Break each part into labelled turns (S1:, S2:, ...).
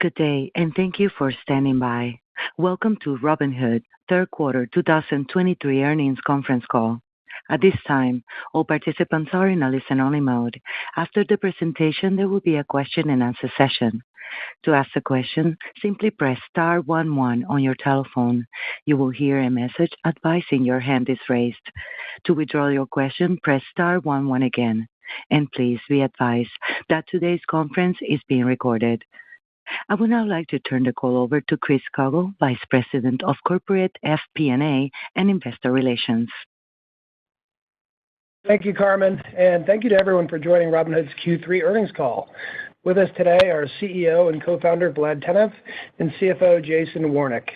S1: Good day, and thank you for standing by. Welcome to Robinhood third quarter 2023 earnings conference call. At this time, all participants are in a listen-only mode. After the presentation, there will be a question-and-answer session. To ask a question, simply press star 11 on your telephone. You will hear a message advising your hand is raised. To withdraw your question, press star 11 again. And please be advised that today's conference is being recorded. I would now like to turn the call over to Chris Koegel, Vice President of Corporate FP&A and Investor Relations.
S2: Thank you, Carmen, and thank you to everyone for joining Robinhood's Q3 earnings call. With us today are CEO and co-founder Vlad Tenev and CFO Jason Warnick.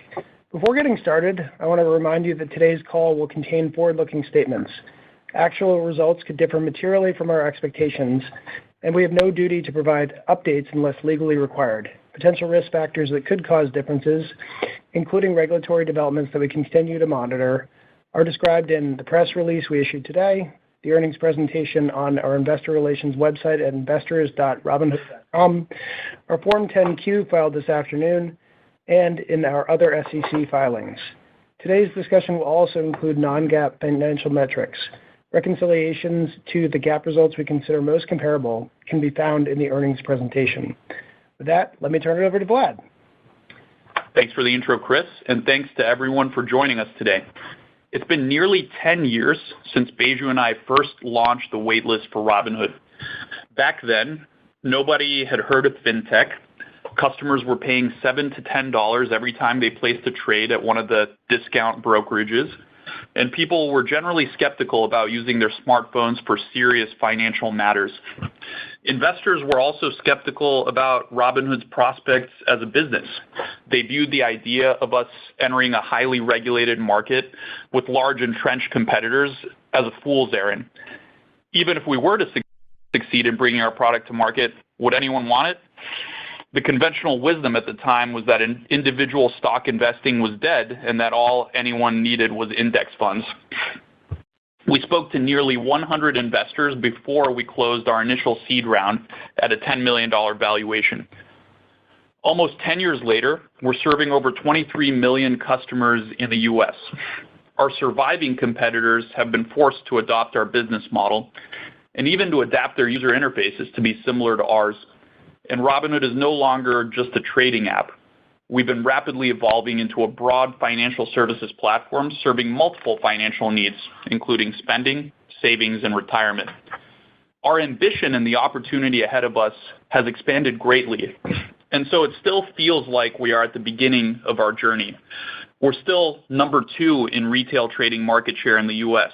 S2: Before getting started, I want to remind you that today's call will contain forward-looking statements. Actual results could differ materially from our expectations, and we have no duty to provide updates unless legally required. Potential risk factors that could cause differences, including regulatory developments that we continue to monitor, are described in the press release we issued today, the earnings presentation on our investor relations website at investors.robinhood.com, our Form 10-Q filed this afternoon, and in our other SEC filings. Today's discussion will also include non-GAAP financial metrics. Reconciliations to the GAAP results we consider most comparable can be found in the earnings presentation. With that, let me turn it over to Vlad.
S3: Thanks for the intro, Chris, and thanks to everyone for joining us today. It's been nearly 10 years since Baiju and I first launched the waitlist for Robinhood. Back then, nobody had heard of fintech. Customers were paying $7 to $10 every time they placed a trade at one of the discount brokerages, and people were generally skeptical about using their smartphones for serious financial matters. Investors were also skeptical about Robinhood's prospects as a business. They viewed the idea of us entering a highly regulated market with large entrenched competitors as a fool's errand. Even if we were to succeed in bringing our product to market, would anyone want it? The conventional wisdom at the time was that individual stock investing was dead and that all anyone needed was index funds. We spoke to nearly 100 investors before we closed our initial seed round at a $10 million valuation. Almost 10 years later, we're serving over 23 million customers in the U.S. Our surviving competitors have been forced to adopt our business model and even to adapt their user interfaces to be similar to ours. And Robinhood is no longer just a trading app. We've been rapidly evolving into a broad financial services platform serving multiple financial needs, including spending, savings, and retirement. Our ambition and the opportunity ahead of us has expanded greatly, and so it still feels like we are at the beginning of our journey. We're still number 2 in retail trading market share in the U.S.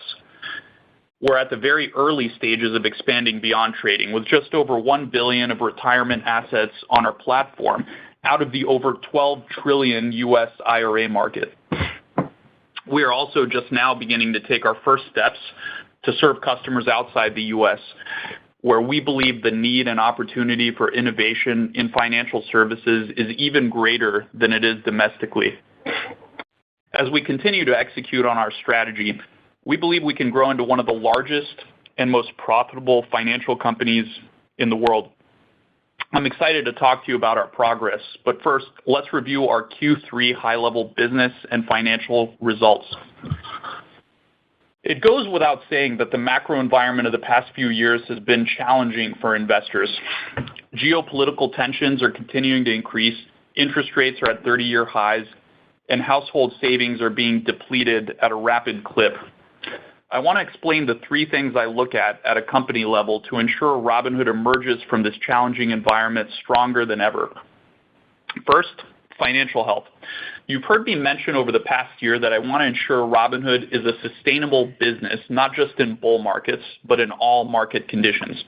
S3: We're at the very early stages of expanding beyond trading, with just over $1 billion of retirement assets on our platform out of the over $12 trillion U.S. IRA market. We are also just now beginning to take our first steps to serve customers outside the U.S., where we believe the need and opportunity for innovation in financial services is even greater than it is domestically. As we continue to execute on our strategy, we believe we can grow into one of the largest and most profitable financial companies in the world. I'm excited to talk to you about our progress, but first, let's review our Q3 high-level business and financial results. It goes without saying that the macro environment of the past few years has been challenging for investors. Geopolitical tensions are continuing to increase, interest rates are at 30-year highs, and household savings are being depleted at a rapid clip. I want to explain the 3 things I look at a company level to ensure Robinhood emerges from this challenging environment stronger than ever. First, financial health. You've heard me mention over the past year that I want to ensure Robinhood is a sustainable business, not just in bull markets, but in all market conditions.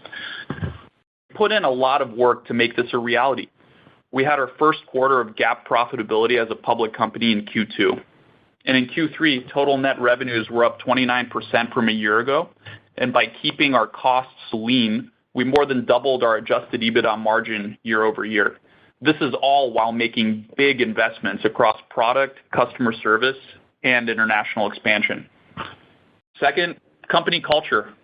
S3: Put in a lot of work to make this a reality. We had our first quarter of GAAP profitability as a public company in Q2. And in Q3, total net revenues were up 29% from a year ago. And by keeping our costs lean, we more than doubled our adjusted EBITDA margin year over year. This is all while making big investments across product, customer service, and international expansion. Second, company culture.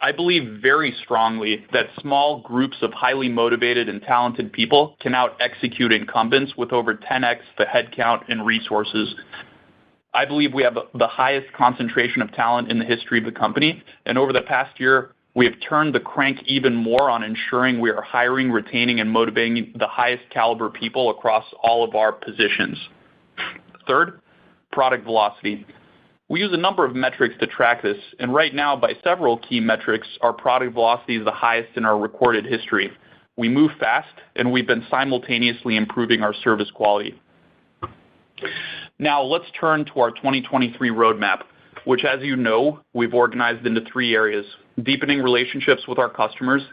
S3: I believe very strongly that small groups of highly motivated and talented people can out-execute incumbents with over 10x the headcount and resources. I believe we have the highest concentration of talent in the history of the company, and over the past year, we have turned the crank even more on ensuring we are hiring, retaining, and motivating the highest caliber people across all of our positions. Third, product velocity. We use a number of metrics to track this, and right now, by several key metrics, our product velocity is the highest in our recorded history. We move fast, and we've been simultaneously improving our service quality. Now, let's turn to our 2023 roadmap, which, as you know, we've organized into 3 areas: deepening relationships with our customers,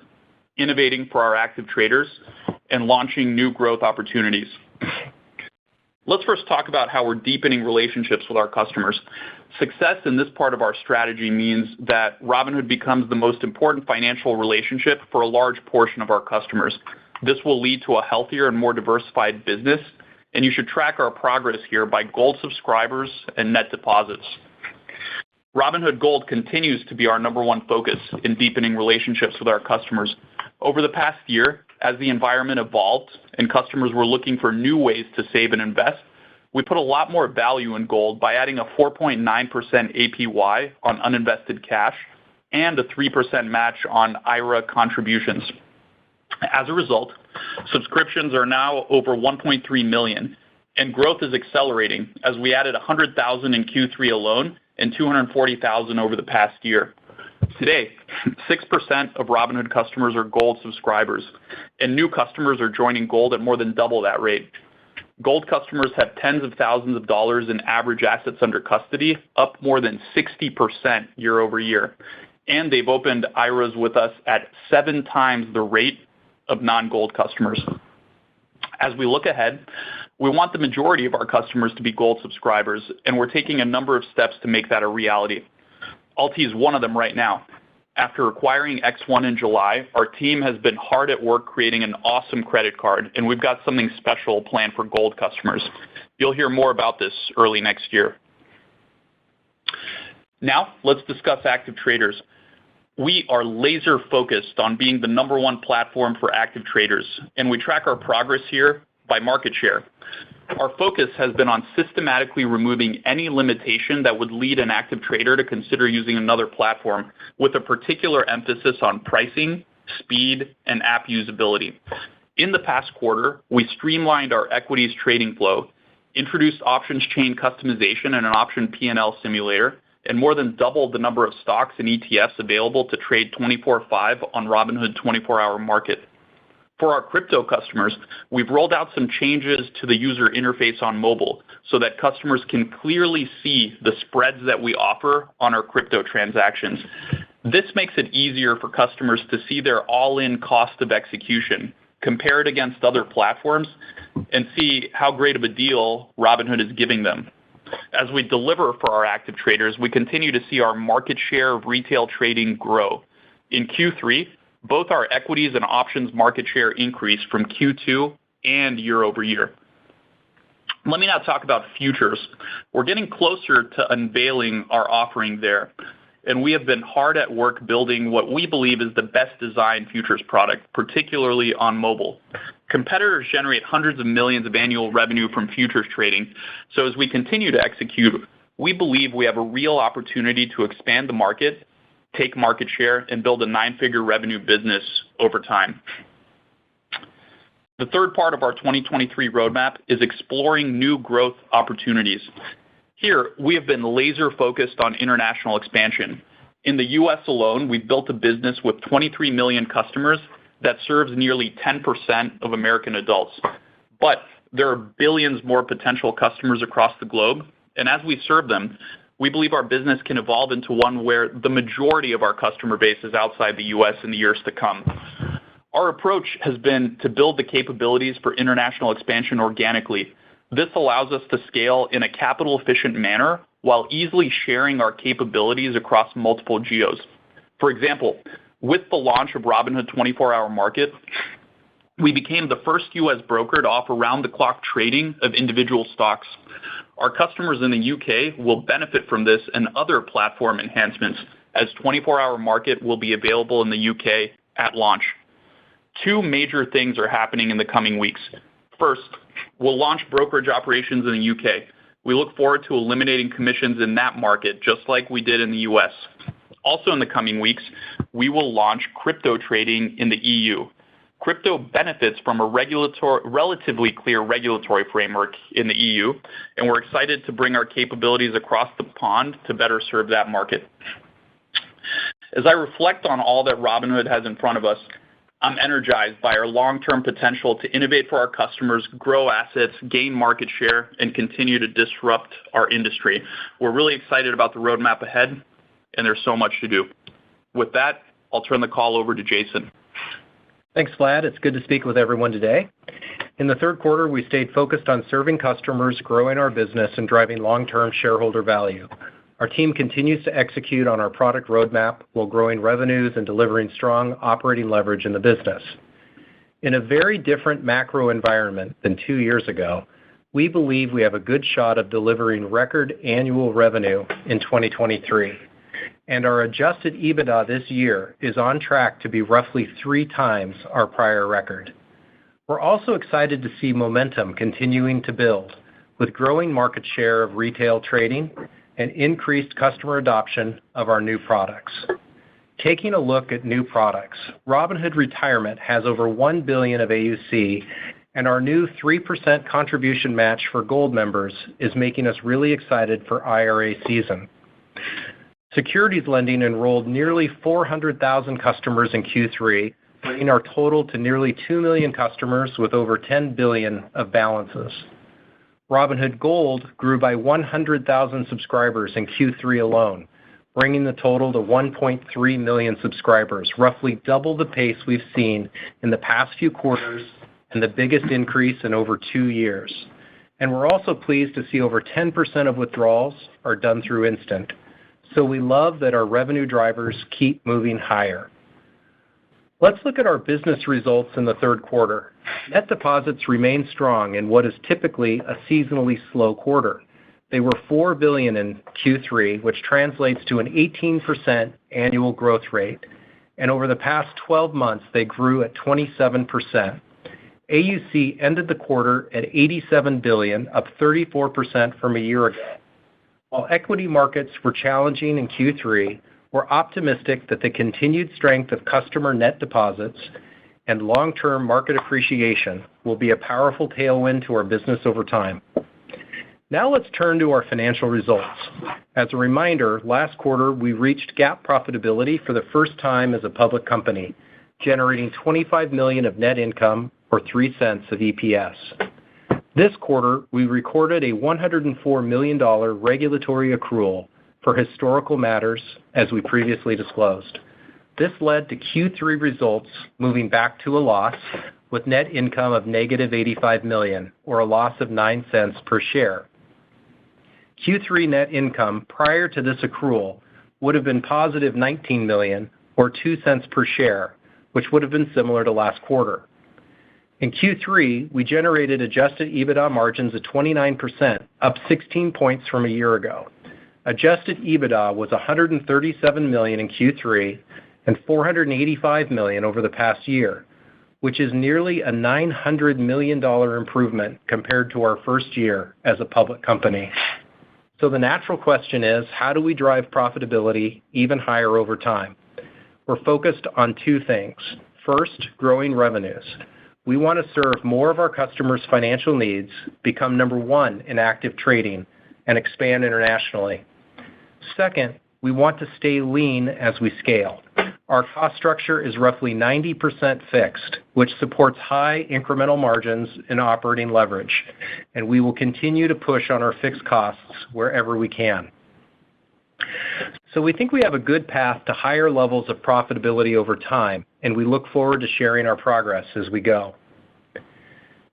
S3: innovating for our active traders, and launching new growth opportunities. Let's first talk about how we're deepening relationships with our customers. Success in this part of our strategy means that Robinhood becomes the most important financial relationship for a large portion of our customers. This will lead to a healthier and more diversified business, and you should track our progress here by Gold subscribers and net deposits. Robinhood Gold continues to be our number one focus in deepening relationships with our customers. Over the past year, as the environment evolved and customers were looking for new ways to save and invest, we put a lot more value in Gold by adding a 4.9% APY on uninvested cash and a 3% match on IRA contributions. As a result, subscriptions are now over 1.3 million, and growth is accelerating as we added 100,000 in Q3 alone and 240,000 over the past year. Today, 6% of Robinhood customers are Gold subscribers, and new customers are joining Gold at more than double that rate. Gold customers have tens of thousands of dollars in average assets under custody, up more than 60% year over year, and they've opened IRAs with us at 7 times the rate of non-Gold customers. As we look ahead, we want the majority of our customers to be Gold subscribers, and we're taking a number of steps to make that a reality. I'll tease one of them right now. After acquiring X1 in July, our team has been hard at work creating an awesome credit card, and we've got something special planned for Gold customers. You'll hear more about this early next year. Now, let's discuss active traders. We are laser focused on being the number one platform for active traders, and we track our progress here by market share. Our focus has been on systematically removing any limitation that would lead an active trader to consider using another platform, with a particular emphasis on pricing, speed, and app usability. In the past quarter, we streamlined our equities trading flow, introduced options chain customization and an option P&L simulator, and more than doubled the number of stocks and ETFs available to trade 24/5 on Robinhood 24-hour market. For our crypto customers, we've rolled out some changes to the user interface on mobile so that customers can clearly see the spreads that we offer on our crypto transactions. This makes it easier for customers to see their all-in cost of execution, compare it against other platforms, and see how great of a deal Robinhood is giving them. As we deliver for our active traders, we continue to see our market share of retail trading grow. In Q3, both our equities and options market share increased from Q2 and year over year. Let me now talk about futures. We're getting closer to unveiling our offering there, and we have been hard at work building what we believe is the best designed futures product, particularly on mobile. Competitors generate hundreds of millions of annual revenue from futures trading, so as we continue to execute, we believe we have a real opportunity to expand the market, take market share, and build a 9-figure revenue business over time. The third part of our 2023 roadmap is exploring new growth opportunities. Here, we have been laser focused on international expansion. In the U.S. alone, we've built a business with 23 million customers that serves nearly 10% of American adults. But there are billions more potential customers across the globe, and as we serve them, we believe our business can evolve into one where the majority of our customer base is outside the U.S. in the years to come. Our approach has been to build the capabilities for international expansion organically. This allows us to scale in a capital-efficient manner while easily sharing our capabilities across multiple geos. For example, with the launch of Robinhood 24-hour market, we became the first U.S. broker to offer round-the-clock trading of individual stocks. Our customers in the UK will benefit from this and other platform enhancements, as 24-hour market will be available in the UK at launch. Two major things are happening in the coming weeks. First, we'll launch brokerage operations in the UK. We look forward to eliminating commissions in that market, just like we did in the US. Also in the coming weeks, we will launch crypto trading in the EU. Crypto benefits from a relatively clear regulatory framework in the EU, and we're excited to bring our capabilities across the pond to better serve that market. As I reflect on all that Robinhood has in front of us, I'm energized by our long-term potential to innovate for our customers, grow assets, gain market share, and continue to disrupt our industry. We're really excited about the roadmap ahead, and there's so much to do. With that, I'll turn the call over to Jason.
S4: Thanks, Vlad. It's good to speak with everyone today. In the third quarter, we stayed focused on serving customers, growing our business, and driving long-term shareholder value. Our team continues to execute on our product roadmap while growing revenues and delivering strong operating leverage in the business. In a very different macro environment than 2 years ago, we believe we have a good shot of delivering record annual revenue in 2023. And our adjusted EBITDA this year is on track to be roughly 3 times our prior record. We're also excited to see momentum continuing to build, with growing market share of retail trading and increased customer adoption of our new products. Taking a look at new products, Robinhood Retirement has over $1 billion of AUC, and our new 3% contribution match for Gold members is making us really excited for IRA season. Securities lending enrolled nearly 400,000 customers in Q3, bringing our total to nearly 2 million customers with over $10 billion of balances. Robinhood Gold grew by 100,000 subscribers in Q3 alone, bringing the total to 1.3 million subscribers, roughly double the pace we've seen in the past few quarters and the biggest increase in over 2 years. And we're also pleased to see over 10% of withdrawals are done through Instant. So we love that our revenue drivers keep moving higher. Let's look at our business results in the third quarter. Net deposits remain strong in what is typically a seasonally slow quarter. They were $4 billion in Q3, which translates to an 18% annual growth rate. And over the past 12 months, they grew at 27%. AUC ended the quarter at $87 billion, up 34% from a year ago. While equity markets were challenging in Q3, we're optimistic that the continued strength of customer net deposits and long-term market appreciation will be a powerful tailwind to our business over time. Now let's turn to our financial results. As a reminder, last quarter we reached GAAP profitability for the first time as a public company, generating $25 million of net income or 3 cents of EPS. This quarter, we recorded a $104 million regulatory accrual for historical matters, as we previously disclosed. This led to Q3 results moving back to a loss, with net income of negative $85 million, or a loss of 9 cents per share. Q3 net income prior to this accrual would have been positive $19 million, or 2 cents per share, which would have been similar to last quarter. In Q3, we generated adjusted EBITDA margins of 29%, up 16 points from a year ago. Adjusted EBITDA was $137 million in Q3 and $485 million over the past year, which is nearly a $900 million improvement compared to our first year as a public company. So the natural question is, how do we drive profitability even higher over time? We're focused on 2 things. First, growing revenues. We want to serve more of our customers' financial needs, become number 1 in active trading, and expand internationally. Second, we want to stay lean as we scale. Our cost structure is roughly 90% fixed, which supports high incremental margins and operating leverage, and we will continue to push on our fixed costs wherever we can. So we think we have a good path to higher levels of profitability over time, and we look forward to sharing our progress as we go.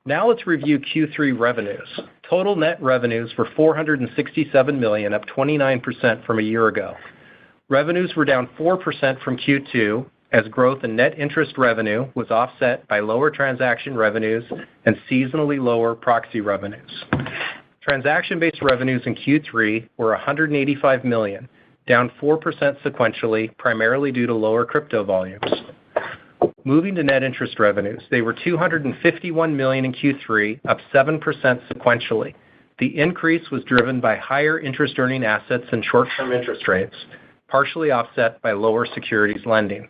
S4: Now let's review Q3 revenues. Total net revenues were $467 million, up 29% from a year ago. Revenues were down 4% from Q2, as growth in net interest revenue was offset by lower transaction revenues and seasonally lower proxy revenues. Transaction-based revenues in Q3 were $185 million, down 4% sequentially, primarily due to lower crypto volumes. Moving to net interest revenues, they were $251 million in Q3, up 7% sequentially. The increase was driven by higher interest-earning assets and short-term interest rates, partially offset by lower securities lending.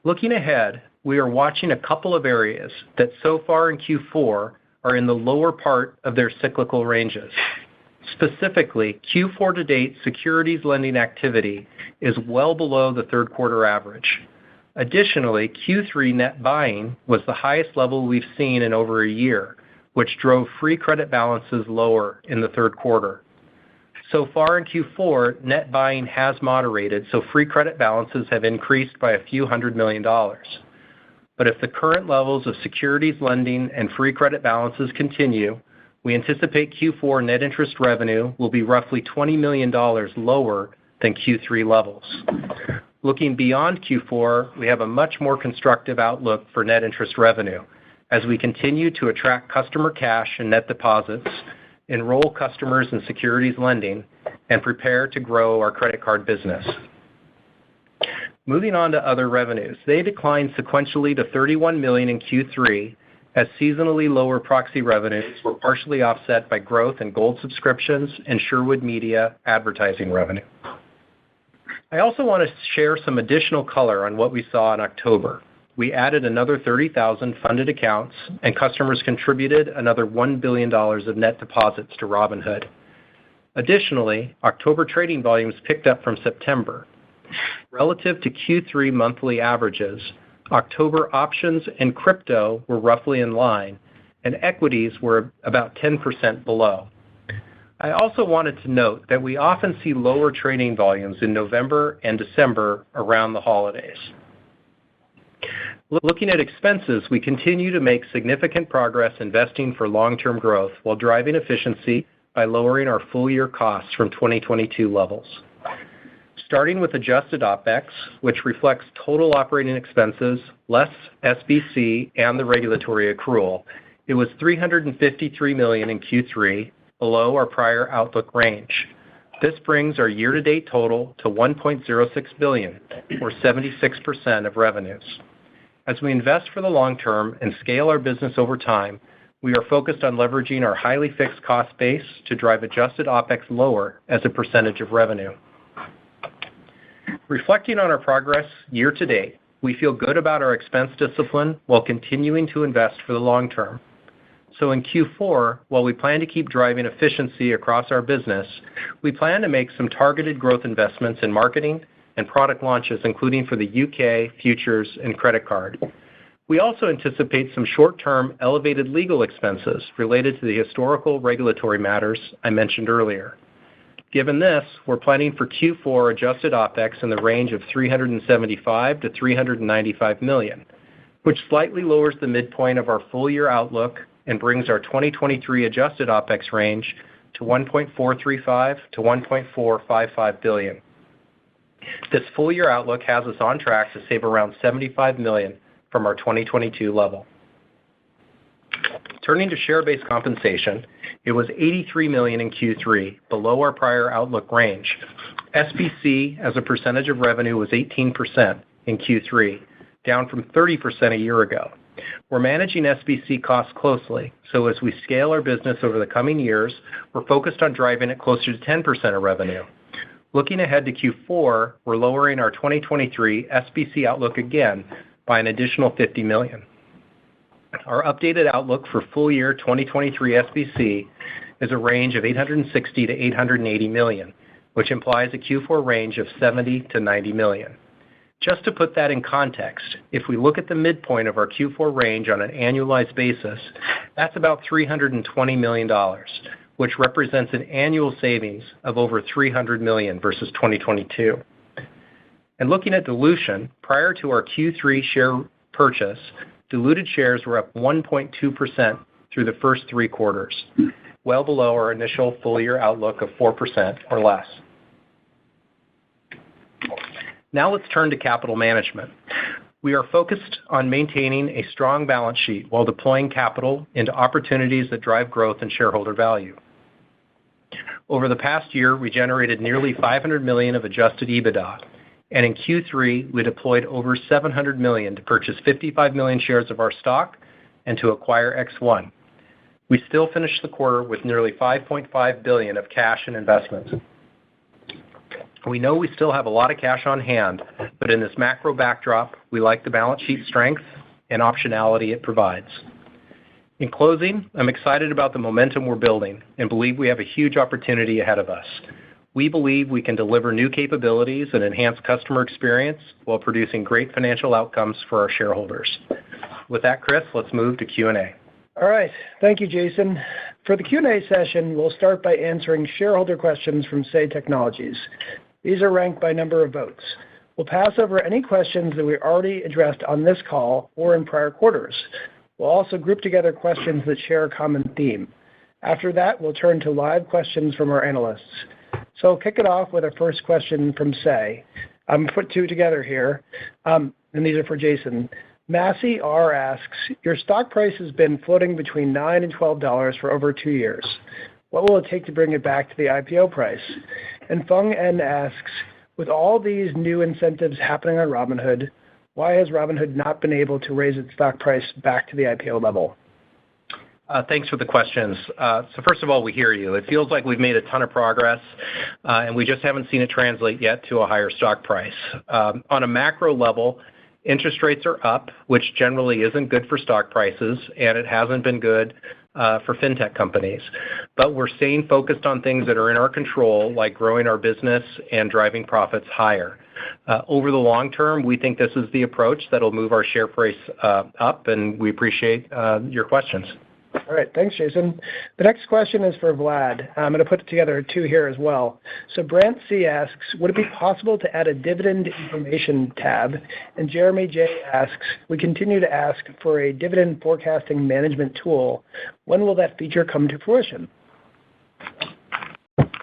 S4: Looking ahead, we are watching a couple of areas that so far in Q4 are in the lower part of their cyclical ranges. Specifically, Q4 to date securities lending activity is well below the third quarter average. Additionally, Q3 net buying was the highest level we've seen in over a year, which drove free credit balances lower in the third quarter. So far in Q4, net buying has moderated, so free credit balances have increased by a few $100 million. But if the current levels of securities lending and free credit balances continue, we anticipate Q4 net interest revenue will be roughly $20 million lower than Q3 levels. Looking beyond Q4, we have a much more constructive outlook for net interest revenue as we continue to attract customer cash and net deposits, enroll customers in securities lending, and prepare to grow our credit card business. Moving on to other revenues, they declined sequentially to $31 million in Q3 as seasonally lower proxy revenues were partially offset by growth in gold subscriptions and Sherwood Media advertising revenue. I also want to share some additional color on what we saw in October. We added another 30,000 funded accounts, and customers contributed another $1 billion of net deposits to Robinhood. Additionally, October trading volumes picked up from September. Relative to Q3 monthly averages, October options and crypto were roughly in line, and equities were about 10% below. I also wanted to note that we often see lower trading volumes in November and December around the holidays. Looking at expenses, we continue to make significant progress investing for long-term growth while driving efficiency by lowering our full-year costs from 2022 levels. Starting with adjusted OPEX, which reflects total operating expenses, less SBC and the regulatory accrual, it was $353 million in Q3, below our prior outlook range. This brings our year-to-date total to $1.06 billion, or 76% of revenues. As we invest for the long term and scale our business over time, we are focused on leveraging our highly fixed cost base to drive adjusted OPEX lower as a percentage of revenue. Reflecting on our progress year-to-date, we feel good about our expense discipline while continuing to invest for the long term. So in Q4, while we plan to keep driving efficiency across our business, we plan to make some targeted growth investments in marketing and product launches, including for the UK, futures, and credit card. We also anticipate some short-term elevated legal expenses related to the historical regulatory matters I mentioned earlier. Given this, we're planning for Q4 adjusted OPEX in the range of $375 to $395 million, which slightly lowers the midpoint of our full-year outlook and brings our 2023 adjusted OPEX range to $1.435 to $1.455 billion. This full-year outlook has us on track to save around $75 million from our 2022 level. Turning to share-based compensation, it was $83 million in Q3, below our prior outlook range. SBC as a percentage of revenue was 18% in Q3, down from 30% a year ago. We're managing SBC costs closely, so as we scale our business over the coming years, we're focused on driving it closer to 10% of revenue. Looking ahead to Q4, we're lowering our 2023 SBC outlook again by an additional $50 million. Our updated outlook for full-year 2023 SBC is a range of $860 to $880 million, which implies a Q4 range of $70 to $90 million. Just to put that in context, if we look at the midpoint of our Q4 range on an annualized basis, that's about $320 million, which represents an annual savings of over $300 million versus 2022. And looking at dilution, prior to our Q3 share purchase, diluted shares were up 1.2% through the first three quarters, well below our initial full-year outlook of 4% or less. Now let's turn to capital management. We are focused on maintaining a strong balance sheet while deploying capital into opportunities that drive growth and shareholder value. Over the past year, we generated nearly $500 million of adjusted EBITDA, and in Q3, we deployed over $700 million to purchase 55 million shares of our stock and to acquire X1. We still finished the quarter with nearly $5.5 billion of cash and investments. We know we still have a lot of cash on hand, but in this macro backdrop, we like the balance sheet strength and optionality it provides. In closing, I'm excited about the momentum we're building and believe we have a huge opportunity ahead of us. We believe we can deliver new capabilities and enhance customer experience while producing great financial outcomes for our shareholders. With that, Chris, let's move to Q&A.
S2: All right. Thank you, Jason. For the Q&A session, we'll start by answering shareholder questions from Say Technologies. These are ranked by number of votes. We'll pass over any questions that we already addressed on this call or in prior quarters. We'll also group together questions that share a common theme. After that, we'll turn to live questions from our analysts. So I'll kick it off with our first question from Say. I'm put two together here, and these are for Jason. Massey R. asks, your stock price has been floating between $9 and $12 for over 2 years. What will it take to bring it back to the IPO price? And Feng N asks, with all these new incentives happening on Robinhood, why has Robinhood not been able to raise its stock price back to the IPO level?
S4: Thanks for the questions. So first of all, we hear you. It feels like we've made a ton of progress, and we just haven't seen it translate yet to a higher stock price. On a macro level, interest rates are up, which generally isn't good for stock prices, and it hasn't been good for fintech companies. But we're staying focused on things that are in our control, like growing our business and driving profits higher. Over the long term, we think this is the approach that'll move our share price up, and we appreciate your questions.
S2: All right. Thanks, Jason. The next question is for Vlad. I'm going to put together two here as well. So Brant C. asks, would it be possible to add a dividend information tab? And Jeremy J. asks, we continue to ask for a dividend forecasting management tool. When will that feature come to fruition?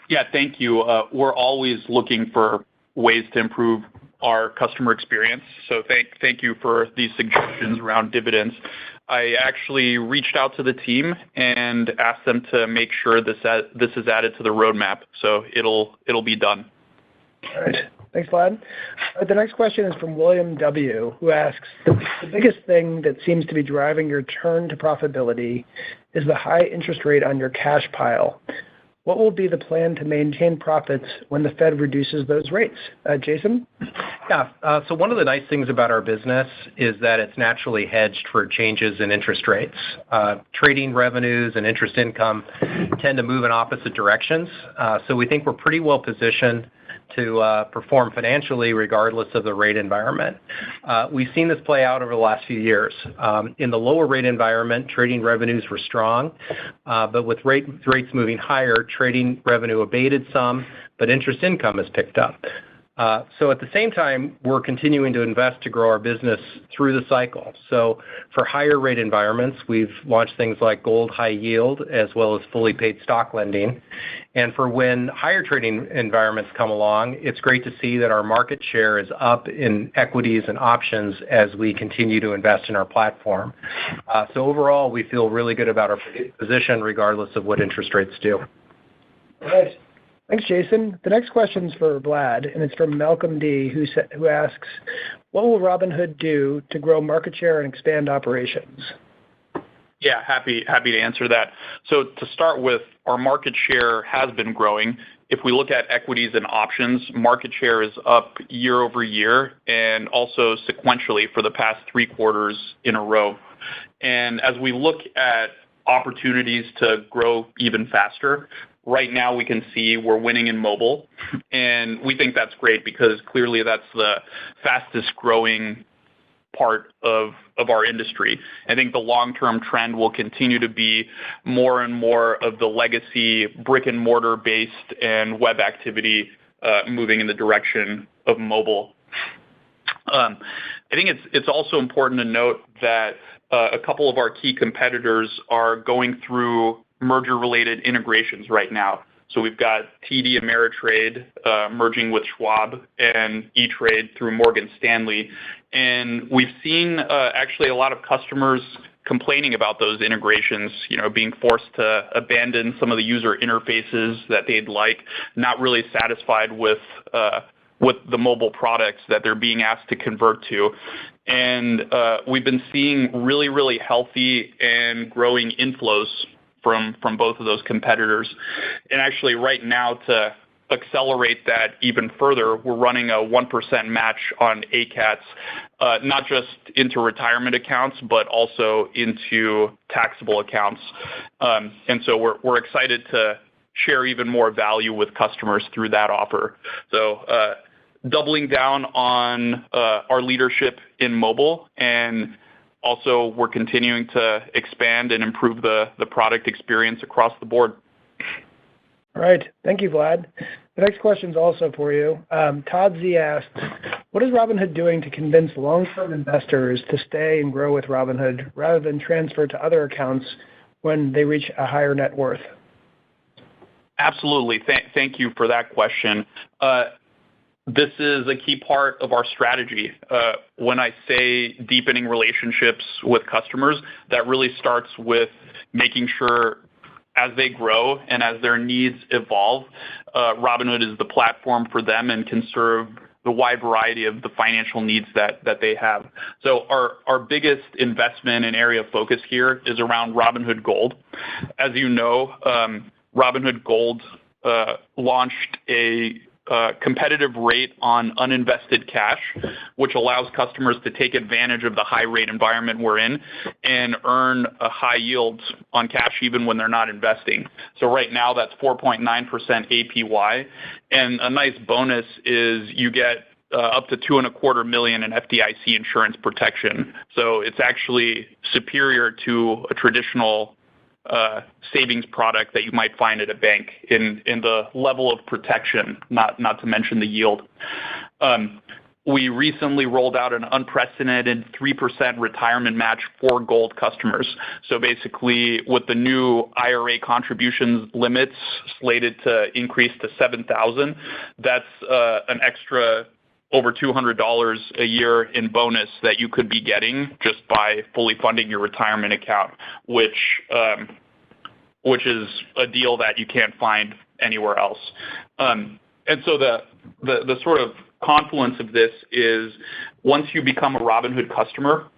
S3: Yeah, thank you. We're always looking for ways to improve our customer experience. So thank you for these suggestions around dividends. I actually reached out to the team and asked them to make sure this is added to the roadmap. So it'll be done.
S2: All right. Thanks, Vlad. The next question is from William W., who asks, the biggest thing that seems to be driving your turn to profitability is the high interest rate on your cash pile. What will be the plan to maintain profits when the Fed reduces those rates? Jason?
S4: Yeah. So one of the nice things about our business is that it's naturally hedged for changes in interest rates. Trading revenues and interest income tend to move in opposite directions. So we think we're pretty well positioned to perform financially regardless of the rate environment. We've seen this play out over the last few years. In the lower rate environment, trading revenues were strong, but with rates moving higher, trading revenue abated some, but interest income has picked up. So at the same time, we're continuing to invest to grow our business through the cycle. So for higher rate environments, we've launched things like gold high yield as well as fully paid stock lending. And for when higher trading environments come along, it's great to see that our market share is up in equities and options as we continue to invest in our platform. So overall, we feel really good about our position regardless of what interest rates do.
S2: All right. Thanks, Jason. The next question is for Vlad, and it's from Malcolm D., who asks, what will Robinhood do to grow market share and expand operations?
S3: Yeah, happy to answer that. So to start with, our market share has been growing. If we look at equities and options, market share is up year over year and also sequentially for the past 3 quarters in a row. And as we look at opportunities to grow even faster, right now we can see we're winning in mobile, and we think that's great because clearly that's the fastest growing part of our industry. I think the long-term trend will continue to be more and more of the legacy brick and mortar based and web activity moving in the direction of mobile. I think it's also important to note that a couple of our key competitors are going through merger-related integrations right now. So we've got TD Ameritrade merging with Schwab and E-Trade through Morgan Stanley. And we've seen actually a lot of customers complaining about those integrations, being forced to abandon some of the user interfaces that they'd like, not really satisfied with the mobile products that they're being asked to convert to. And we've been seeing really, really healthy and growing inflows from both of those competitors. And actually right now, to accelerate that even further, we're running a 1% match on ACATs, not just into retirement accounts, but also into taxable accounts. And so we're excited to share even more value with customers through that offer. So doubling down on our leadership in mobile, and also we're continuing to expand and improve the product experience across the board.
S2: All right. Thank you, Vlad. The next question is also for you. Todd Z asks, what is Robinhood doing to convince long-term investors to stay and grow with Robinhood rather than transfer to other accounts when they reach a higher net worth?
S3: Absolutely. Thank you for that question. This is a key part of our strategy. When I say deepening relationships with customers, that really starts with making sure as they grow and as their needs evolve, Robinhood is the platform for them and can serve the wide variety of the financial needs that they have. So our biggest investment and area of focus here is around Robinhood Gold. As you know, Robinhood Gold launched a competitive rate on uninvested cash, which allows customers to take advantage of the high rate environment we're in and earn a high yield on cash even when they're not investing. So right now that's 4.9% APY, and a nice bonus is you get up to $2.25 million in FDIC insurance protection. So it's actually superior to a traditional savings product that you might find at a bank in the level of protection, not to mention the yield. We recently rolled out an unprecedented 3% retirement match for Gold customers. So basically, with the new IRA contributions limits slated to increase to $7,000, that's an extra over $200 a year in bonus that you could be getting just by fully funding your retirement account, which is a deal that you can't find anywhere else. And so the sort of confluence of this is once you become a Robinhood customer,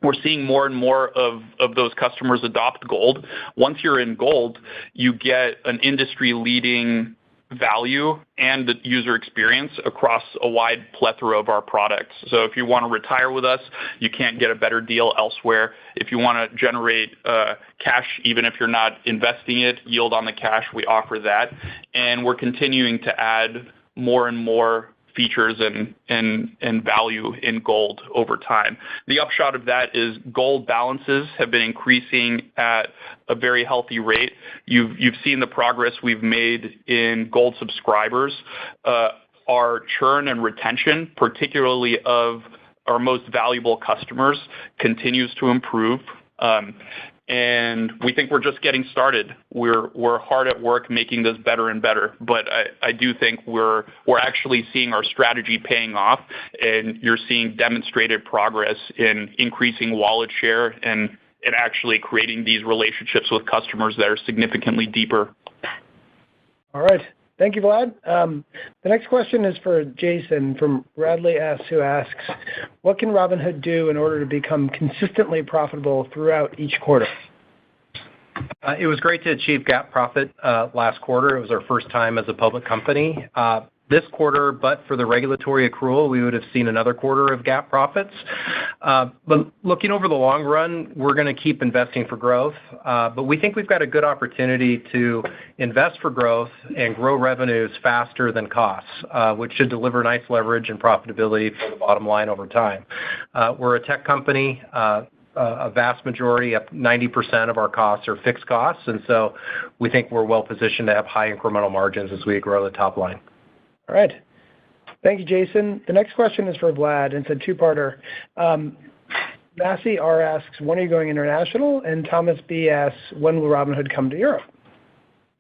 S3: we're seeing more and more of those customers adopt Gold. Once you're in Gold, you get an industry-leading value and the user experience across a wide plethora of our products. So if you want to retire with us, you can't get a better deal elsewhere. If you want to generate cash, even if you're not investing it, yield on the cash, we offer that. And we're continuing to add more and more features and value in Gold over time. The upshot of that is Gold balances have been increasing at a very healthy rate. You've seen the progress we've made in Gold subscribers. Our churn and retention, particularly of our most valuable customers, continues to improve. And we think we're just getting started. We're hard at work making this better and better, but I do think we're actually seeing our strategy paying off, and you're seeing demonstrated progress in increasing wallet share and actually creating these relationships with customers that are significantly deeper.
S2: All right. Thank you, Vlad. The next question is for Jason from Bradley S., who asks, what can Robinhood do in order to become consistently profitable throughout each quarter?
S4: It was great to achieve GAAP profit last quarter. It was our first time as a public company. This quarter, but for the regulatory accrual, we would have seen another quarter of GAAP profits. But looking over the long run, we're going to keep investing for growth. But we think we've got a good opportunity to invest for growth and grow revenues faster than costs, which should deliver nice leverage and profitability for the bottom line over time. We're a tech company. A vast majority, up 90% of our costs are fixed costs. And so we think we're well positioned to have high incremental margins as we grow the top line.
S2: All right. Thank you, Jason. The next question is for Vlad. It's a two-parter. Massey R. asks, when are you going international? And Thomas B. asks, when will Robinhood come to Europe?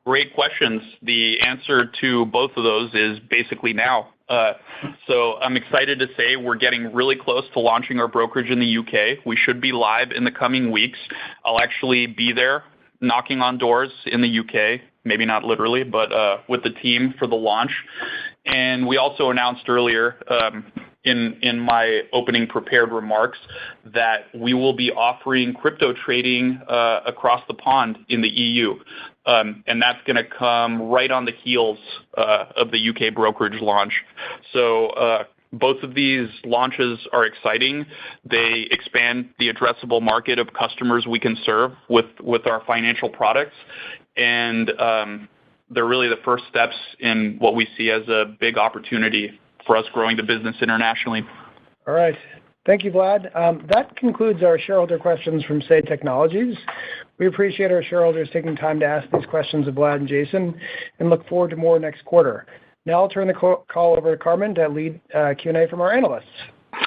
S3: Great questions. The answer to both of those is basically now. So I'm excited to say we're getting really close to launching our brokerage in the UK. We should be live in the coming weeks. I'll actually be there knocking on doors in the UK, maybe not literally, but with the team for the launch. And we also announced earlier in my opening prepared remarks that we will be offering crypto trading across the pond in the EU. And that's going to come right on the heels of the UK brokerage launch. So both of these launches are exciting. They expand the addressable market of customers we can serve with our financial products. And they're really the first steps in what we see as a big opportunity for us growing the business internationally.
S2: All right. Thank you, Vlad. That concludes our shareholder questions from Say Technologies. We appreciate our shareholders taking time to ask these questions of Vlad and Jason and look forward to more next quarter. Now I'll turn the call over to Carmen to lead Q&A from our analysts.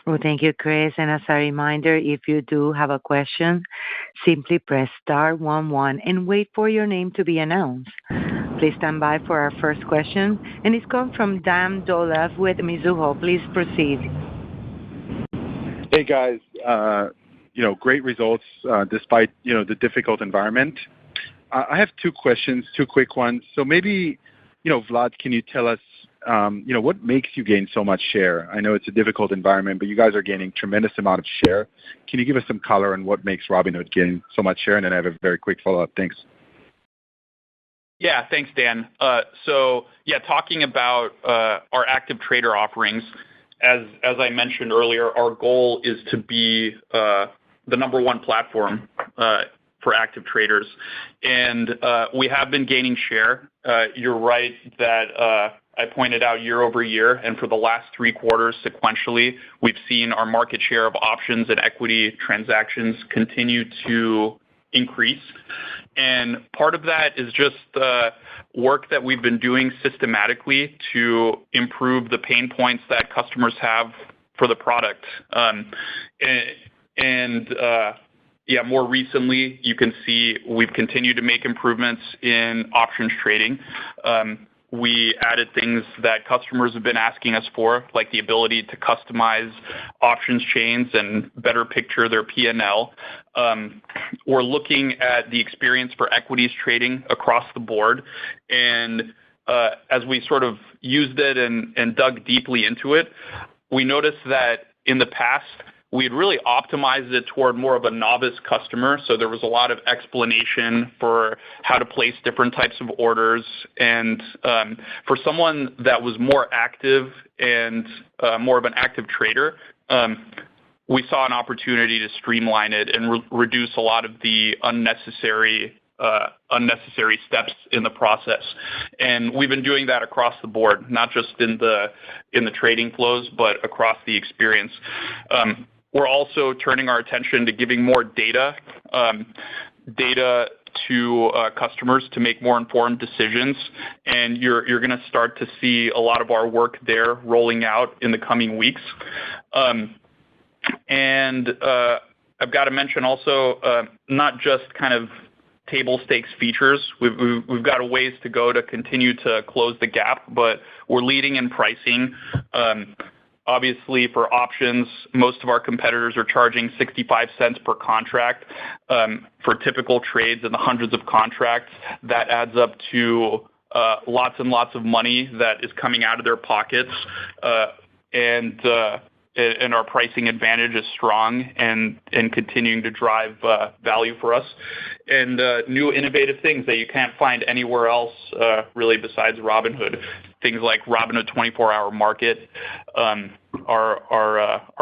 S1: Well, thank you, Chris. And as a reminder, if you do have a question, simply press *11 and wait for your name to be announced. Please stand by for our first question, and it's come from Dan Dolev with Mizuho. Please proceed.
S5: Hey guys, great results despite the difficult environment. I have two questions, two quick ones. So maybe Vlad, can you tell us what makes you gain so much share? I know it's a difficult environment, but you guys are gaining tremendous amount of share. Can you give us some color on what makes Robinhood gain so much share? And then I have a very quick follow-up. Thanks.
S3: Yeah, thanks, Dan. Talking about our active trader offerings, as I mentioned earlier, our goal is to be the number one platform for active traders. And we have been gaining share. You're right that I pointed out year over year, and for the last 3 quarters sequentially, we've seen our market share of options and equity transactions continue to increase. And part of that is just work that we've been doing systematically to improve the pain points that customers have for the product. More recently, you can see we've continued to make improvements in options trading. We added things that customers have been asking us for, like the ability to customize options chains and better picture their P&L. We're looking at the experience for equities trading across the board. And as we sort of used it and dug deeply into it, we noticed that in the past, we had really optimized it toward more of a novice customer. So there was a lot of explanation for how to place different types of orders. And for someone that was more active and more of an active trader, we saw an opportunity to streamline it and reduce a lot of the unnecessary steps in the process. And we've been doing that across the board, not just in the trading flows, but across the experience. We're also turning our attention to giving more data to customers to make more informed decisions. And you're going to start to see a lot of our work there rolling out in the coming weeks. And I've got to mention also not just kind of table stakes features. We've got a ways to go to continue to close the gap, but we're leading in pricing. Obviously, for options, most of our competitors are charging 65 cents per contract. For typical trades in the hundreds of contracts, that adds up to lots and lots of money that is coming out of their pockets. And our pricing advantage is strong and continuing to drive value for us. And new innovative things that you can't find anywhere else really besides Robinhood. Things like Robinhood 24-hour market are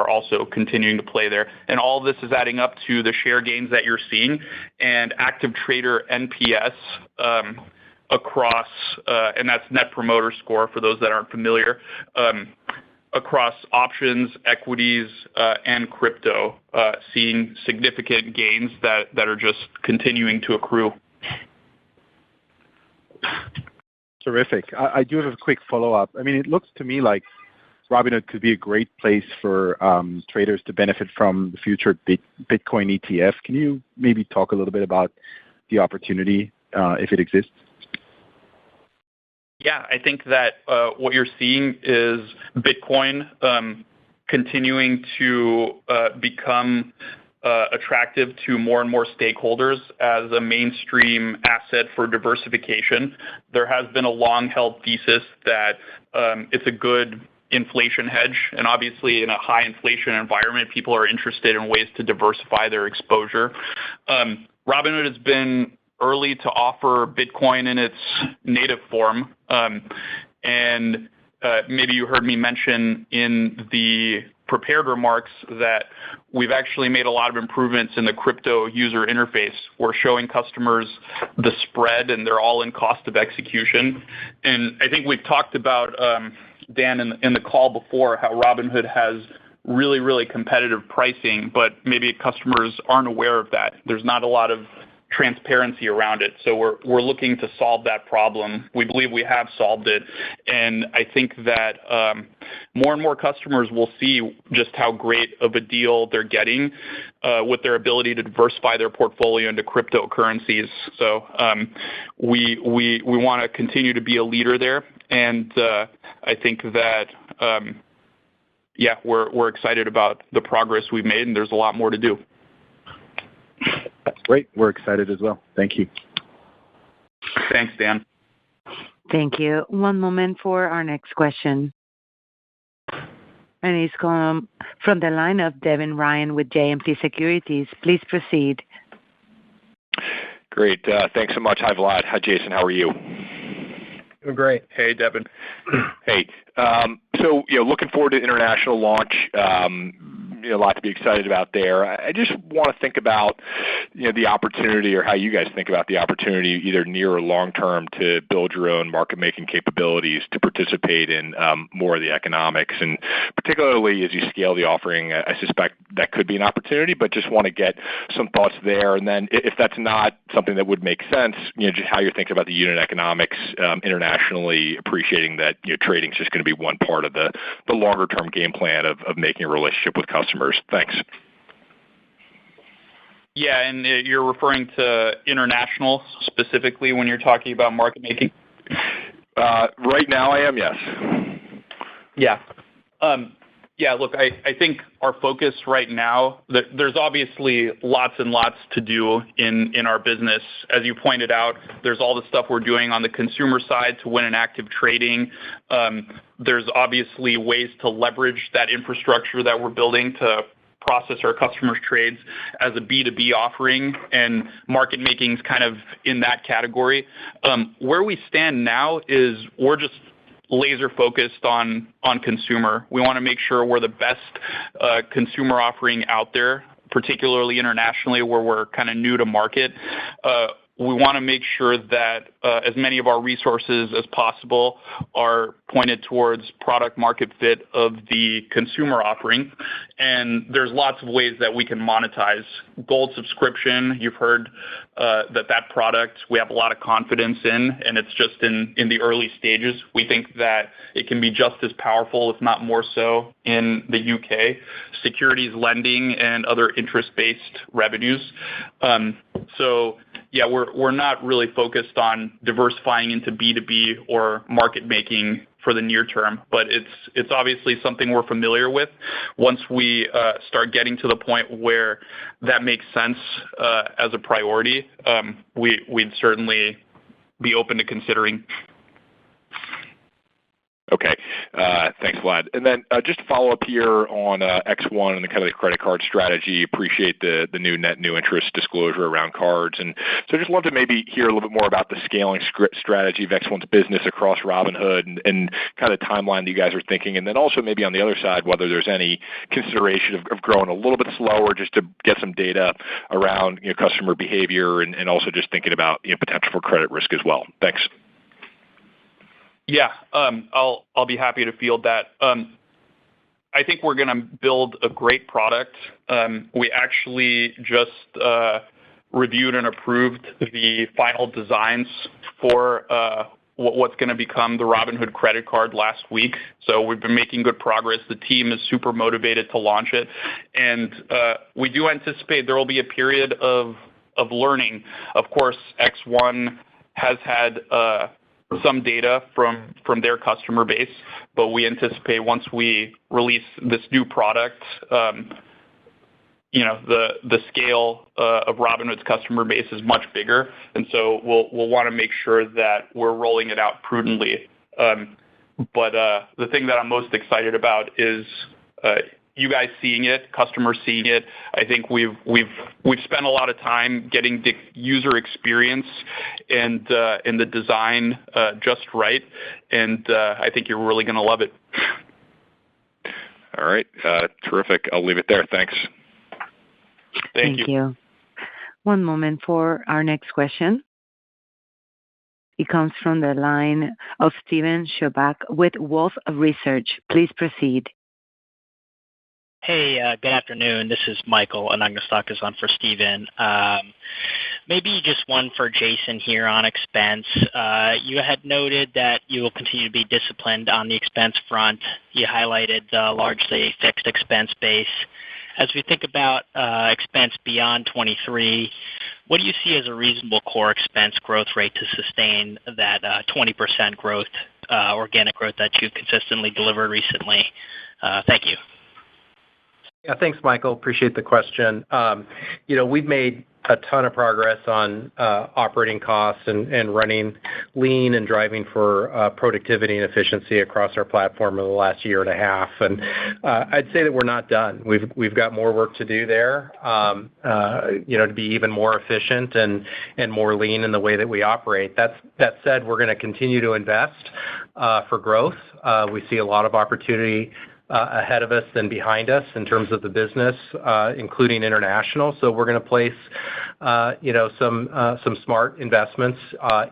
S3: also continuing to play there. And all of this is adding up to the share gains that you're seeing. And active trader NPS across, and that's Net Promoter Score for those that aren't familiar, across options, equities, and crypto, seeing significant gains that are just continuing to accrue.
S5: Terrific. I do have a quick follow-up. I mean, it looks to me like Robinhood could be a great place for traders to benefit from the future Bitcoin ETF. Can you maybe talk a little bit about the opportunity if it exists?
S3: Yeah, I think that what you're seeing is Bitcoin continuing to become attractive to more and more stakeholders as a mainstream asset for diversification. There has been a long-held thesis that it's a good inflation hedge, and obviously in a high inflation environment, people are interested in ways to diversify their exposure. Robinhood has been early to offer Bitcoin in its native form, and maybe you heard me mention in the prepared remarks that we've actually made a lot of improvements in the crypto user interface. We're showing customers the spread and their all-in cost of execution. And I think we've talked about, Dan, in the call before, how Robinhood has really, really competitive pricing, but maybe customers aren't aware of that. There's not a lot of transparency around it. So we're looking to solve that problem. We believe we have solved it. And I think that more and more customers will see just how great of a deal they're getting with their ability to diversify their portfolio into cryptocurrencies. So we want to continue to be a leader there. And I think that, we're excited about the progress we've made, and there's a lot more to do.
S5: That's great. We're excited as well. Thank you.
S3: Thanks, Dan.
S1: Thank you. One moment for our next question. And it's come from the line of Devin Ryan with JMP Securities. Please proceed.
S6: Great. Thanks so much. Hi, Vlad. Hi, Jason. How are you?
S4: Doing great.
S3: Hey, Devin.
S6: Hey. So, looking forward to international launch. A lot to be excited about there. I just want to think about, the opportunity, or how you guys think about the opportunity, either near or long term, to build your own market making capabilities to participate in more of the economics. And particularly as you scale the offering, I suspect that could be an opportunity, but just want to get some thoughts there. And then if that's not something that would make sense, just how you're thinking about the unit economics internationally, appreciating that trading is just going to be one part of the longer term game plan of making a relationship with customers. Thanks.
S3: Yeah, and you're referring to international specifically when you're talking about market making?
S6: Right now I am, yes.
S3: Yeah. Look, I think our focus right now, there's obviously lots and lots to do in our business. As you pointed out, there's all the stuff we're doing on the consumer side to win in active trading. There's obviously ways to leverage that infrastructure that we're building to process our customers' trades as a B2B offering, and market making is kind of in that category. Where we stand now is we're just laser focused on consumer. We want to make sure we're the best consumer offering out there, particularly internationally where we're kind of new to market. We want to make sure that as many of our resources as possible are pointed towards product market fit of the consumer offering. And there's lots of ways that we can monetize. Gold subscription, you've heard that product we have a lot of confidence in, and it's just in the early stages. We think that it can be just as powerful, if not more so, in the UK. Securities lending and other interest-based revenues. We're not really focused on diversifying into B2B or market making for the near term, but it's obviously something we're familiar with. Once we start getting to the point where that makes sense as a priority, we'd certainly be open to considering.
S6: Okay. Thanks, Vlad. And then just to follow up here on X1 and the kind of the credit card strategy, appreciate the new interest disclosure around cards. And so I just love to maybe hear a little bit more about the scaling strategy of X1's business across Robinhood and kind of the timeline that you guys are thinking. And then also maybe on the other side, whether there's any consideration of growing a little bit slower just to get some data around customer behavior and also just thinking about potential for credit risk as well. Thanks.
S3: Yeah, I'll be happy to field that. I think we're going to build a great product. We actually just reviewed and approved the final designs for what's going to become the Robinhood credit card last week. So we've been making good progress. The team is super motivated to launch it. And we do anticipate there will be a period of learning. Of course, X1 has had some data from their customer base, but we anticipate once we release this new product, the scale of Robinhood's customer base is much bigger, and so we'll want to make sure that we're rolling it out prudently. But the thing that I'm most excited about is you guys seeing it, customers seeing it. I think we've spent a lot of time getting the user experience and the design just right, and I think you're really going to love it.
S6: All right, terrific. I'll leave it there. Thanks.
S3: Thank you.
S1: One moment for our next question. It comes from the line of Steven Chubak with Wolfe Research. Please proceed.
S7: Hey, good afternoon. This is Michael Anagnostakis on for Steven. Maybe just one for Jason here on expense. You had noted that you will continue to be disciplined on the expense front. You highlighted the largely fixed expense base. As we think about expense beyond 23, what do you see as a reasonable core expense growth rate to sustain that 20% growth, organic growth that you've consistently delivered recently? Thank you.
S4: Yeah, thanks, Michael. Appreciate the question. We've made a ton of progress on operating costs and running lean and driving for productivity and efficiency across our platform in the last year and a half. And I'd say that we're not done. We've got more work to do there, to be even more efficient and more lean in the way that we operate. That said, we're going to continue to invest for growth. We see a lot of opportunity ahead of us than behind us in terms of the business, including international. So we're going to place, some smart investments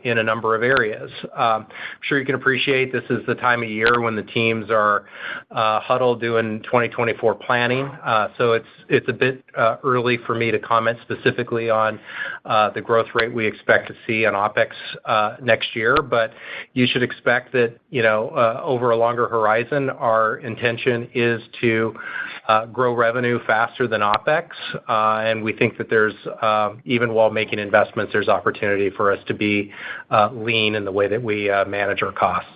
S4: in a number of areas. I'm sure you can appreciate this is the time of year when the teams are huddled doing 2024 planning. So it's a bit early for me to comment specifically on the growth rate we expect to see on OpEx next year. But you should expect that, over a longer horizon, our intention is to grow revenue faster than OpEx, and we think that there's, even while making investments, there's opportunity for us to be lean in the way that we manage our costs.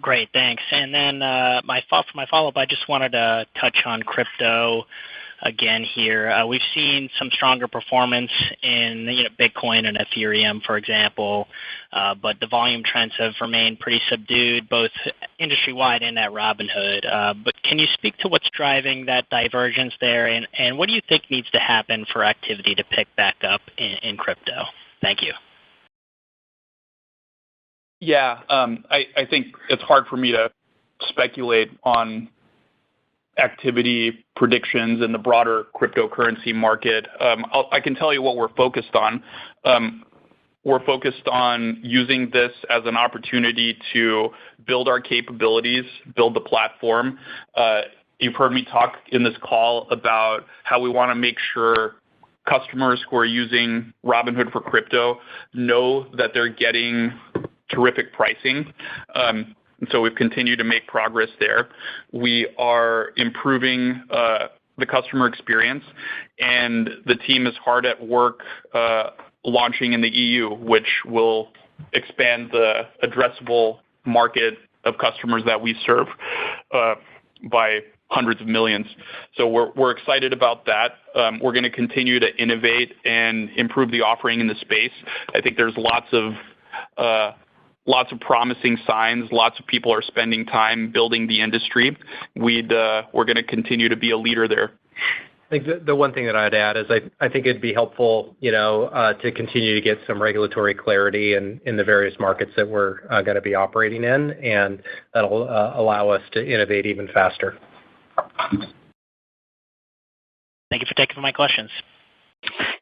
S7: Great, thanks. And then for my follow-up, I just wanted to touch on crypto again here. We've seen some stronger performance in Bitcoin and Ethereum, for example, but the volume trends have remained pretty subdued, both industry-wide and at Robinhood. But can you speak to what's driving that divergence there, and what do you think needs to happen for activity to pick back up in crypto? Thank you.
S3: Yeah, I think it's hard for me to speculate on activity predictions in the broader cryptocurrency market. I can tell you what we're focused on. We're focused on using this as an opportunity to build our capabilities, build the platform. You've heard me talk in this call about how we want to make sure customers who are using Robinhood for crypto know that they're getting terrific pricing. And so we've continued to make progress there. We are improving the customer experience, and the team is hard at work launching in the EU, which will expand the addressable market of customers that we serve by hundreds of millions. So we're excited about that. We're going to continue to innovate and improve the offering in the space. I think there's lots of promising signs. Lots of people are spending time building the industry. We're going to continue to be a leader there.
S4: I think the one thing that I'd add is I think it'd be helpful, to continue to get some regulatory clarity in the various markets that we're going to be operating in, and that'll allow us to innovate even faster.
S7: Thank you for taking my questions.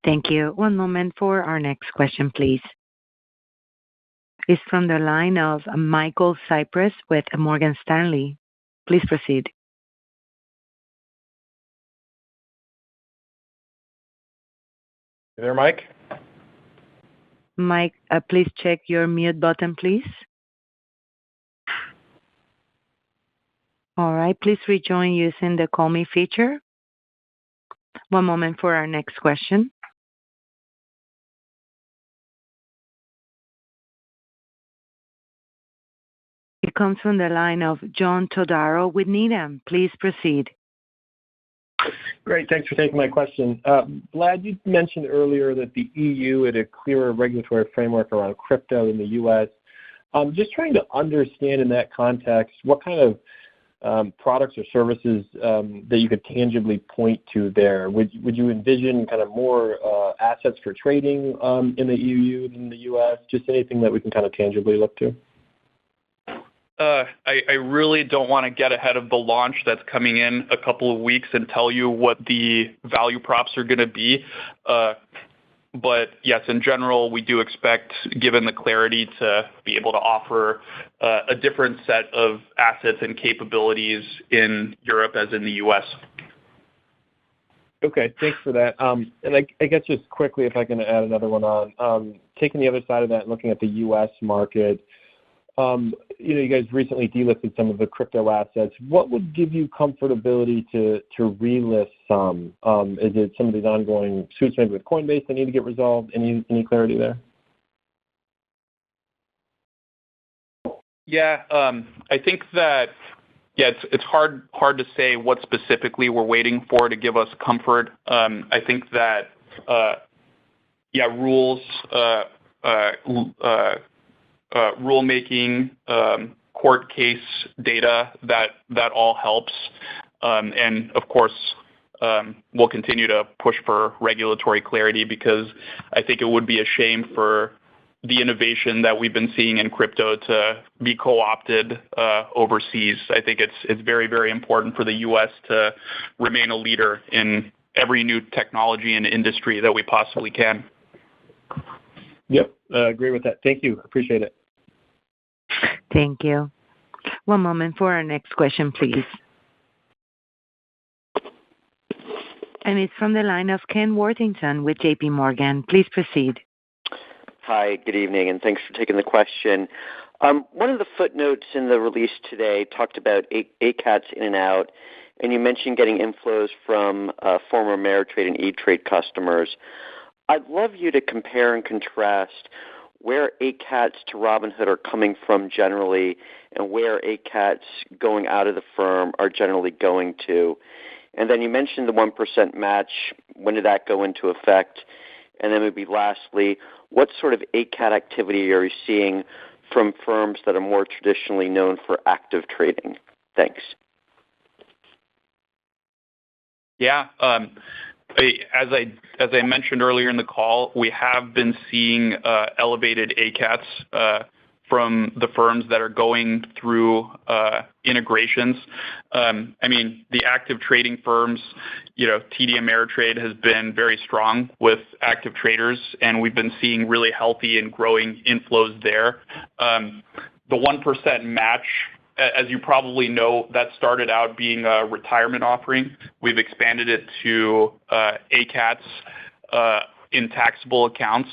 S1: Thank you. One moment for our next question, please. It's from the line of Michael Cyprys with Morgan Stanley. Please proceed.
S4: You there, Mike?
S1: Mike, please check your mute button, please. All right, please rejoin using the Call Me feature. One moment for our next question. comes from the line of John Todaro with Needham. Please proceed.
S8: Great. Thanks for taking my question. Vlad, you mentioned earlier that the EU had a clearer regulatory framework around crypto in the U.S. Just trying to understand in that context what kind of products or services that you could tangibly point to there. Would you envision kind of more assets for trading in the EU than the U.S.? Just anything that we can kind of tangibly look to?
S3: I really don't want to get ahead of the launch that's coming in a couple of weeks and tell you what the value props are going to be. But yes, in general, we do expect, given the clarity, to be able to offer a different set of assets and capabilities in Europe as in the U.S.
S8: Okay, thanks for that. And I guess just quickly, if I can add another one on, taking the other side of that and looking at the U.S. market, you guys recently delisted some of the crypto assets. What would give you comfortability to relist some? Is it some of these ongoing suits maybe with Coinbase that need to get resolved? Any clarity there?
S3: Yeah, I think that it's hard to say what specifically we're waiting for to give us comfort. I think that rules. Rulemaking, court case data, that all helps. And of course, we'll continue to push for regulatory clarity because I think it would be a shame for the innovation that we've been seeing in crypto to be co-opted overseas. I think it's very, very important for the U.S. to remain a leader in every new technology and industry that we possibly can.
S8: Yep, agree with that. Thank you. Appreciate it.
S1: Thank you. One moment for our next question, please. And it's from the line of Ken Worthington with J.P. Morgan. Please proceed.
S9: Hi, good evening, and thanks for taking the question. One of the footnotes in the release today talked about ACATS in and out, and you mentioned getting inflows from former Ameritrade and E-Trade customers. I'd love you to compare and contrast where ACATS to Robinhood are coming from generally and where ACATS going out of the firm are generally going to. And then you mentioned the 1% match. When did that go into effect? And then maybe lastly, what sort of ACAT activity are you seeing from firms that are more traditionally known for active trading? Thanks.
S3: Yeah. As I mentioned earlier in the call, we have been seeing elevated ACATs from the firms that are going through integrations. I mean, the active trading firms, TD Ameritrade has been very strong with active traders, and we've been seeing really healthy and growing inflows there. The 1% match, as you probably know, that started out being a retirement offering. We've expanded it to ACATs in taxable accounts.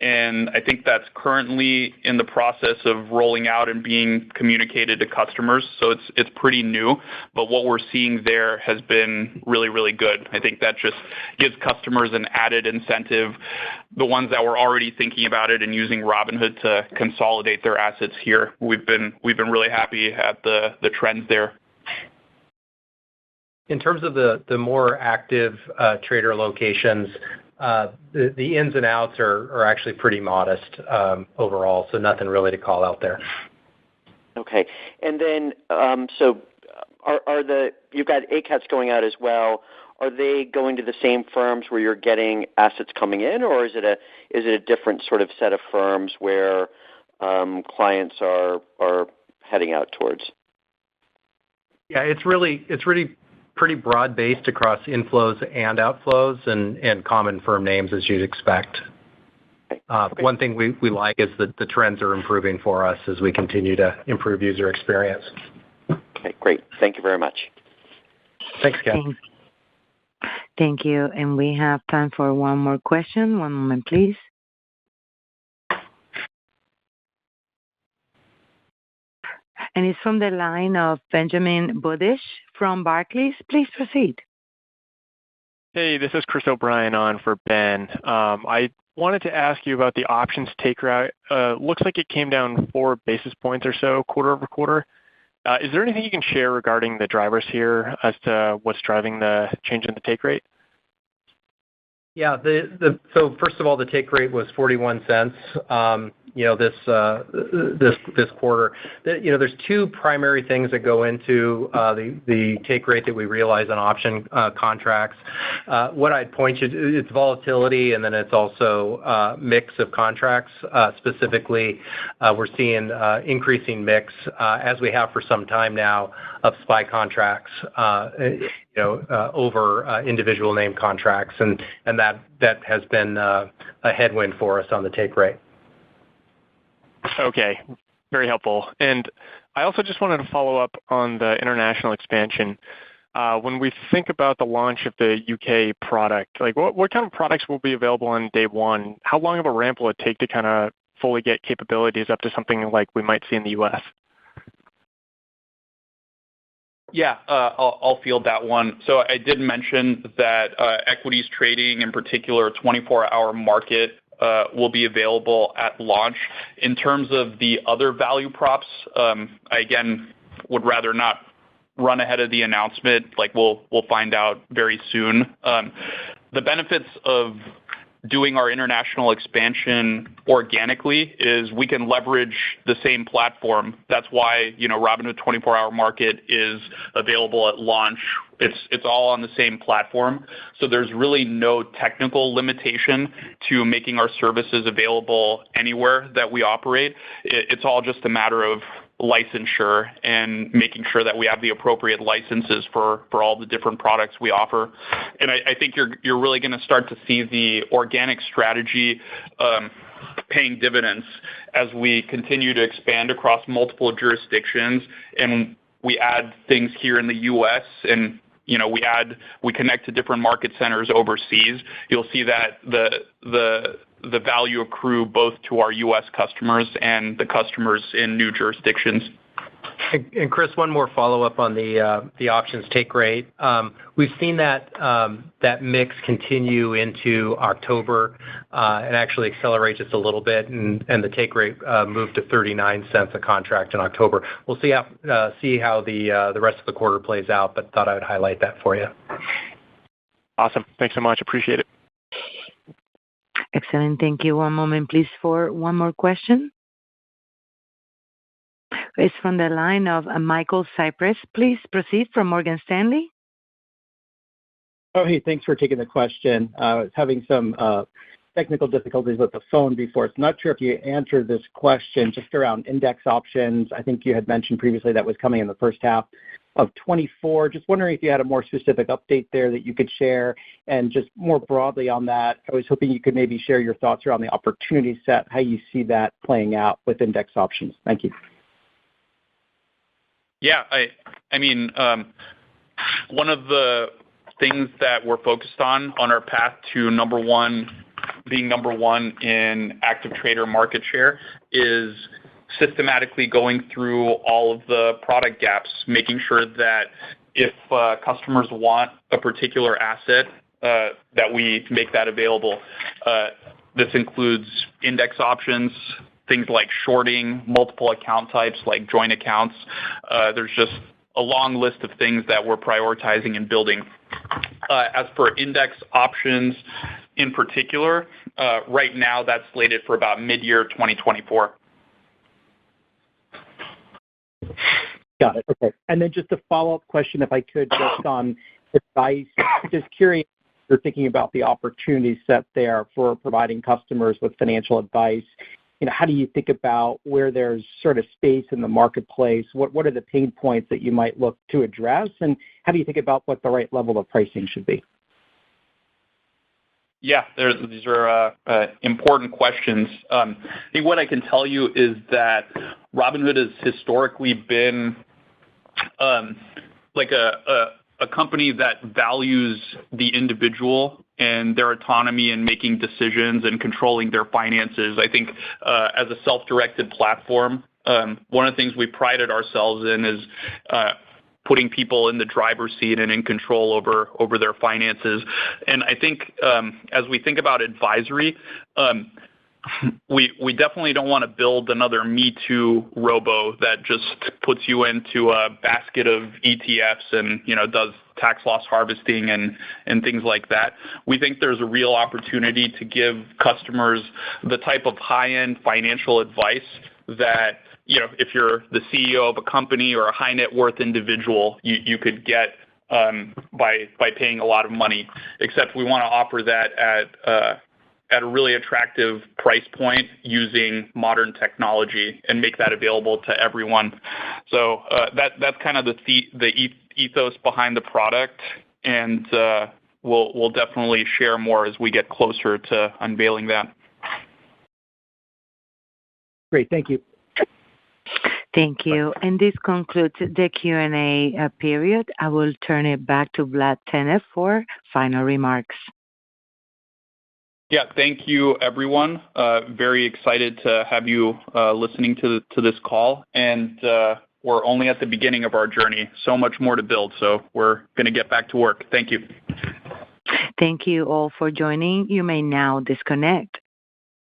S3: And I think that's currently in the process of rolling out and being communicated to customers. So it's pretty new, but what we're seeing there has been really, really good. I think that just gives customers an added incentive, the ones that were already thinking about it and using Robinhood to consolidate their assets here. We've been really happy at the trends there.
S4: In terms of the more active trader locations, the ins and outs are actually pretty modest overall, so nothing really to call out there.
S9: Okay. And then, so you've got ACATs going out as well. Are they going to the same firms where you're getting assets coming in, or is it a different sort of set of firms where clients are heading out towards?
S4: Yeah, it's really pretty broad-based across inflows and outflows and common firm names, as you'd expect. Okay. One thing we like is that the trends are improving for us as we continue to improve user experience.
S9: Okay, great. Thank you very much.
S4: Thanks, Ken.
S1: Thank you. And we have time for one more question. One moment, please. And it's from the line of Benjamin Budish from Barclays. Please proceed.
S10: Hey, this is Chris O'Brien on for Ben. I wanted to ask you about the options take rate. Looks like it came down 4 basis points or so quarter over quarter. Is there anything you can share regarding the drivers here as to what's driving the change in the take rate?
S4: Yeah. So first of all, the take rate was 41 cents. This quarter. There's two primary things that go into the take rate that we realize on option contracts. What I'd point you to, it's volatility, and then it's also mix of contracts. Specifically, we're seeing increasing mix as we have for some time now of SPY contracts. Over individual name contracts, and that has been a headwind for us on the take rate.
S10: Okay, very helpful. And I also just wanted to follow up on the international expansion. When we think about the launch of the UK product, like what kind of products will be available on day one? How long of a ramp will it take to kind of fully get capabilities up to something like we might see in the US?
S3: Yeah, I'll field that one. So I did mention that equities trading, in particular, 24-hour market, will be available at launch. In terms of the other value props, I again would rather not run ahead of the announcement. Like we'll find out very soon. The benefits of doing our international expansion organically is we can leverage the same platform. That's why Robinhood 24-hour market is available at launch. It's all on the same platform. So there's really no technical limitation to making our services available anywhere that we operate. It's all just a matter of licensure and making sure that we have the appropriate licenses for all the different products we offer. And I think you're really going to start to see the organic strategy paying dividends as we continue to expand across multiple jurisdictions, and we add things here in the U.S. and we connect to different market centers overseas. You'll see that the value accrue both to our U.S. customers and the customers in new jurisdictions.
S4: And Chris, one more follow-up on the options take rate. We've seen that mix continue into October and actually accelerate just a little bit, and the take rate moved to 39 cents a contract in October. We'll see how the rest of the quarter plays out, but thought I would highlight that for you.
S10: Awesome. Thanks so much. Appreciate it.
S1: Excellent. Thank you. One moment, please, for one more question. It's from the line of Michael Cyprys. Please proceed from Morgan Stanley.
S11: Oh, hey, thanks for taking the question. I was having some technical difficulties with the phone before. So I'm not sure if you answered this question just around index options. I think you had mentioned previously that was coming in the first half of 24. Just wondering if you had a more specific update there that you could share. And just more broadly on that, I was hoping you could maybe share your thoughts around the opportunity set, how you see that playing out with index options. Thank you.
S3: Yeah, I mean, one of the things that we're focused on our path to being number one in active trader market share is systematically going through all of the product gaps, making sure that if customers want a particular asset, that we make that available. This includes index options, things like shorting, multiple account types like joint accounts. There's just a long list of things that we're prioritizing and building. As for index options in particular, right now that's slated for about mid-year 2024.
S11: Got it. Okay. And then just a follow-up question, if I could, just on advice. Just curious, you're thinking about the opportunity set there for providing customers with financial advice. How do you think about where there's sort of space in the marketplace? What are the pain points that you might look to address? And how do you think about what the right level of pricing should be?
S3: Yeah, these are important questions. I think what I can tell you is that Robinhood has historically been like a company that values the individual and their autonomy in making decisions and controlling their finances. I think as a self-directed platform, one of the things we prided ourselves in is putting people in the driver's seat and in control over their finances. And I think as we think about advisory, we definitely don't want to build another Me Too robo that just puts you into a basket of ETFs and does tax loss harvesting and things like that. We think there's a real opportunity to give customers the type of high-end financial advice that if you're the CEO of a company or a high net worth individual, you could get by paying a lot of money. Except we want to offer that at a really attractive price point using modern technology and make that available to everyone. So that's kind of the ethos behind the product, and we'll definitely share more as we get closer to unveiling that.
S11: Great, thank you.
S1: Thank you. And this concludes the Q&A period. I will turn it back to Vlad Tenev for final remarks.
S3: Yeah, thank you, everyone. Very excited to have you listening to this call. And we're only at the beginning of our journey. So much more to build. So we're going to get back to work. Thank you.
S1: Thank you all for joining. You may now disconnect.